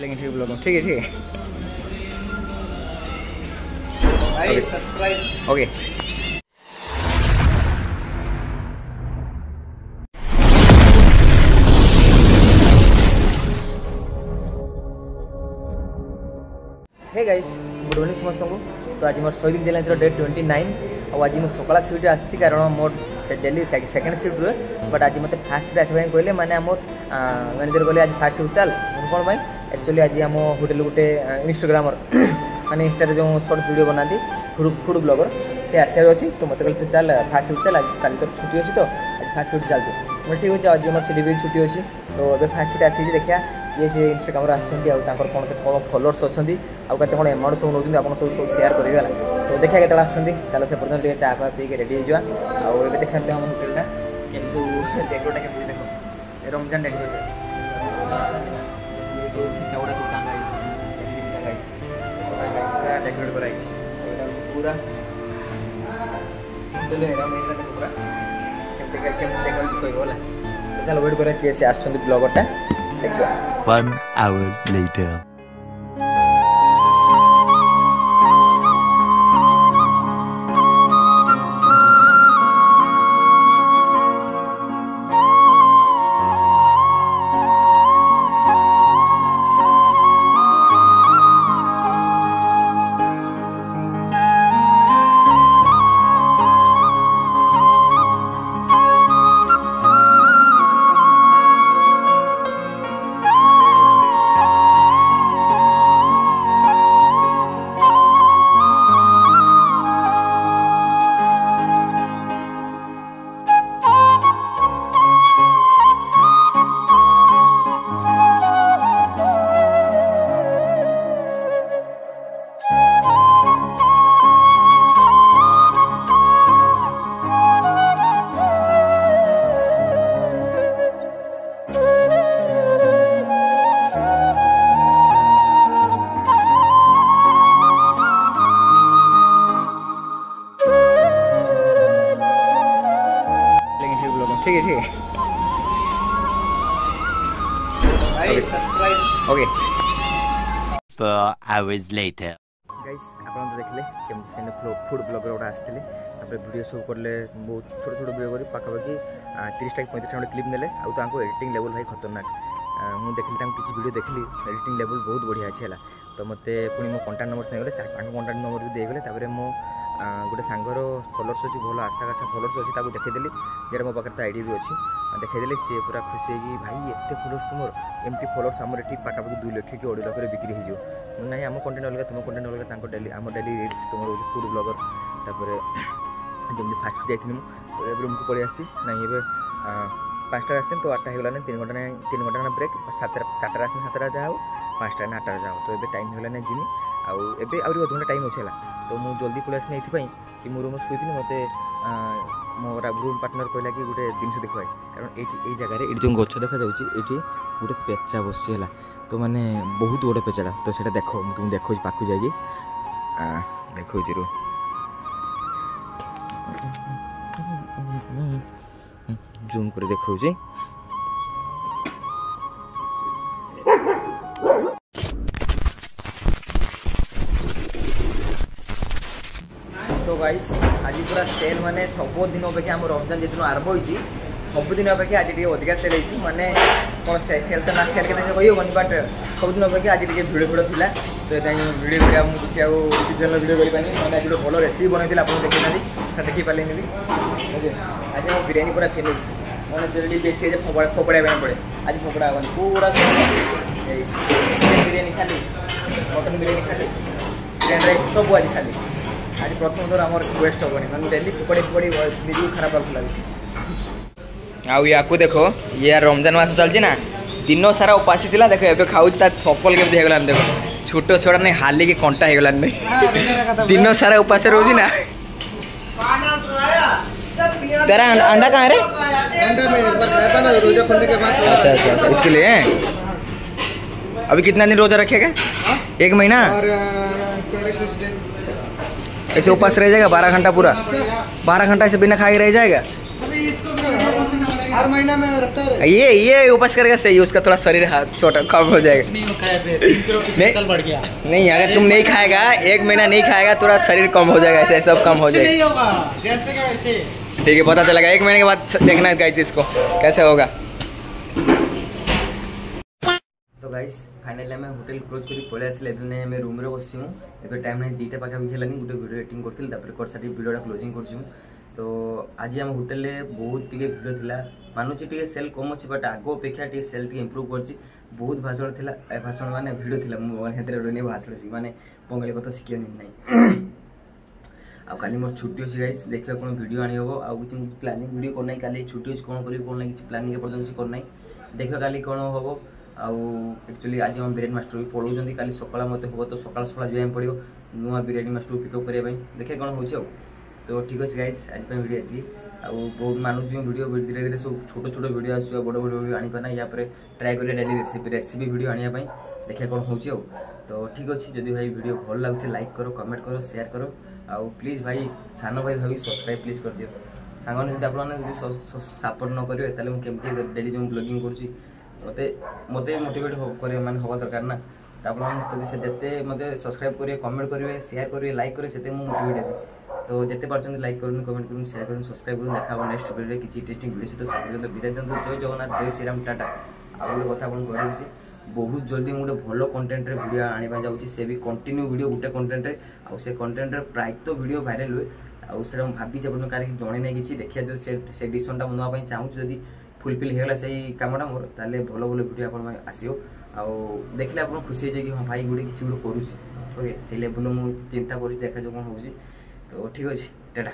लेकिन ठीक ब्लॉग ठीक है subscribe okay. Hey guys good morning समस्त को। तो आज मोर 100 दिन चैलेंज डे 29 और आज मुझे सकाल सिफ्ट आसी कारण मोर डेली सेकेंड सिफ्ट रुए बट आज मत फास्ट सिफ्ट आसपा कहले मैंने आम मैनेजर कहले आज फास्ट सिफ्ट चल कौन पाई एक्चुअली आज आम होटेल गोटे इंस्टाग्रामर माने इंस्टा जो शॉर्ट्स वीडियो बनाती फूड ब्लॉगर से आसार अच्छी तो मत कहते चल फास्ट सिफ्ट चल आज कल तो छुट्टी अच्छी तो आज फास्ट सिफ्ट चलते मैं ठीक अच्छे आज मोर सी भी छुट्टी अच्छी तो अब फास्ट सिफ्ट आसी देखा ये से इंस्टाग्राम आसकर कौन कौन फॉलोअर्स अच्छा आउ कते कौन एमाउंट सब नौ आप सब सेयार करेंगे तो देखा के आसते से पर्यटन टे चाह पी के रेडी हो देखा हम होटेलटा केमती डेकोरेटा केमती देख रमजान डेकोरेट सब फिटा गुड़ा सब टाँगा डेकोरेट कराई पूरा होटेल पूरा कहला चल वेट करा किए से आस ब्लॉगरटा देखिए 1 hour later. ठीक है ओके। 4 hours later. गाइस आपन तो देखले केमती से फूड ब्लॉगर गोटे आसते वीडियो सब करले बहुत छोट छोट वीडियो कर पाखापाखि 30 टा 35 टा क्लिप नेले आउ एडिटिंग लेवल भाई खतरनाक मुझे देखली किसी वीडियो देखली एडिटिंग लेवल बहुत बढ़िया अच्छी है तो मत पुणी मो कंटाक्ट नंबर से कंटाक्ट नंबर भी देगले मो गोटे सांगर फॉलोअर्स अच्छी भल आशा आशा फॉलोअर्स अच्छी देखेदेली जेटा मो पाखे आईडी भी अच्छी देखेदेली सी पूरा खुशी है भाई एत फॉलोअर्स तुम एमती फॉलोअर्स आम ये पाखापाखि 2 लाख कि 2.5 लाख बिक्री हो ना आम कंटेंट अलग तुम कंटेंट अलग डेली आम डेली रील्स तुम रोज फूड ब्लॉगर तापर जमी फास्ट जाइए मुझे रूम को पलि आसी ना ये 5टा आसते तो 8टा होगा 3 घंटा ब्रेक 4टा आस 7टा जाओ 5टा ना 8टा जाओ तो ये टाइम होगा जिमी आउे अध घंटा टाइम अच्छे तो मुझे जल्दी पलि आसनी ये कि मो रूम शुई मत मो रूम पार्टनर कहला कि गोटे जिन देखा कारण ये जगह ये जो गच देखा ये गोटे पेचा बसीगला तो माने बहुत बड़े पेचाटा तो सीटा देख तुम देखो पाक जाकि देखो रू जूम कर देखा तो गाइस आज पूरा सेल माने सब दिन अपेक्षा आम रमजान जितना आरंभ होती सब दिन अपेक्षा आज अधिका सेल होती माने कौन सेल तो ना सेल के कहन बट सब दिन अपेक्षा आज भिड़ भिड़ था तो भिडियो भिडियो मुझे सीजन भिडियो करें आज गोटे भल रेसिपी बनई आपको देखी देखी पारे भी आज मो बिरियानी पूरा फिनिश मैंने जल्दी बेसी फोपड़ा पड़े आज फोपड़ा हेनी पूरा बिरियानी खाली मटन बिरियानी खाली चिकेन राइस सब आज खाली आज प्रथम थर आम वेस्ट हेनी मैं डेली फोपड़ी फोपड़ी निजी खराब लगे आउ देख ये रमजान मास चलती ना दिन सारा उपासी था देख ए खाऊ सकल केमती होगा देख छोट छोड़ा नहीं हाली की कंटा होगा नहीं दिन सारा उपास रोजी ना तेरा अंडा कहाँ रे? अंडा में एक बार खाया था ना रोजा खुलने के बाद। अच्छा इसके लिए अभी कितना दिन रोजा रखेगा? 1 महीना और 26 डेज ऐसे उपास रह जाएगा 12 घंटा पूरा 12 घंटा ऐसे बिना खाए रह जाएगा। हर महीना में रहता है। ये उपवास करके सही है, उसका थोड़ा शरीर छोटा कम हो जाएगा। नहीं अगर तुम नहीं खाएगा 1 महीना नहीं खाएगा थोड़ा शरीर कम हो जाएगा, ऐसे सब कम हो जाएगा। ठीक है पता चलेगा 1 महीने के बाद देखना है गाइस इसको कैसे होगा। तो गाइस फाइनली आम होटेल क्लोज कर पलि आसले मैं रूम रे बसी ए टाइम ना 2टा पाखापाखि है गोटे वीडियो एडिटिंग करी कर सारी वीडियोटा क्लोजिंग कर। तो आज आम होटेल बहुत टे भिड़ था मानुची टे सेल कम अच्छी बट आग अपेक्षा टे सेल टे इम्प्रूव कर। बहुत भाषण थी भाषण माने भिड़ थी मुझे भाषण सी माने बंगाली कथा शिखी ना। आ काली मोर छुट्टी अच्छी गाइस देखिए कौन वीडियो आनी हम आउ कि प्लानिंग वीडियो करना काली छुट्टी अच्छी कौन करी कौन किसी प्लानिंग पर्यटन करना देखिए काली कौन हम एक्चुअली आज हम बिरियानी मास्टर भी पढ़ाऊँ काली सकाल मत हम तो सकाल सकाल जाए पड़ो नुआ बिरियानी मास्टर पिकअप करने देखिए कौन हो। तो ठीक अच्छे गाइस आज वीडियो ये बहुत मानुच वीडियो धीरे धीरे सब छोट छोट वीडियो आस बड़ बड़ वीडियो आनीपाना या ट्राए करें डेली रेसिपी वीडियो आने देखिए कौन हो। तो ठीक अच्छे जदि भाई वीडियो भल लगे लाइक करो कमेंट करो शेयर करो आउ प्लीज भाई सान भाई भाई सब्सक्राइब प्लीज कर दियो सांग आप सपोर्ट न करेंगे तेल मुझे डेली जो ब्लॉगिंग कर मत मोटिवेट करे माने हवा दरकार ना। तो आपते मत सब्सक्राइब करेंगे कमेंट करेंगे शेयर करेंगे लाइक करेंगे से मोटिवेट है। तो जिते पार्टी लाइक करूँ कमेंट करूँ शेयर करूँ सब्सक्राइब करूँ देखा नेक्स्ट वीडियो किसी इंटरेस्टिंग वीडियो सहित सब विदाय दिखाते। जय जगन्नाथ जय श्रीराम टाटा। आ गोटे कथा आपको कही बहुत जल्दी मुझे भल कंटेंट वीडियो आने जाऊँगी से भी कंटिन्यू वीडियो गोटे कंटेंट आउ से कंटेंट प्रायतः वीडियो भाइराल हुए आउ भावी कहीं जड़े नहीं किसी देखिए जो से डिसीजनटा मुझे नापी चाहूँगी जदि फुलफिल होगा से कमटा मोर ताले भल भल वीडियो आप आसो देखिले आप खुशी है कि हाँ भाई गोटे किसी गोटे करुँचे ओके से लेवल मुझे चिंता कर देखा जो कौन हो। तो ठीक अच्छे टाटा।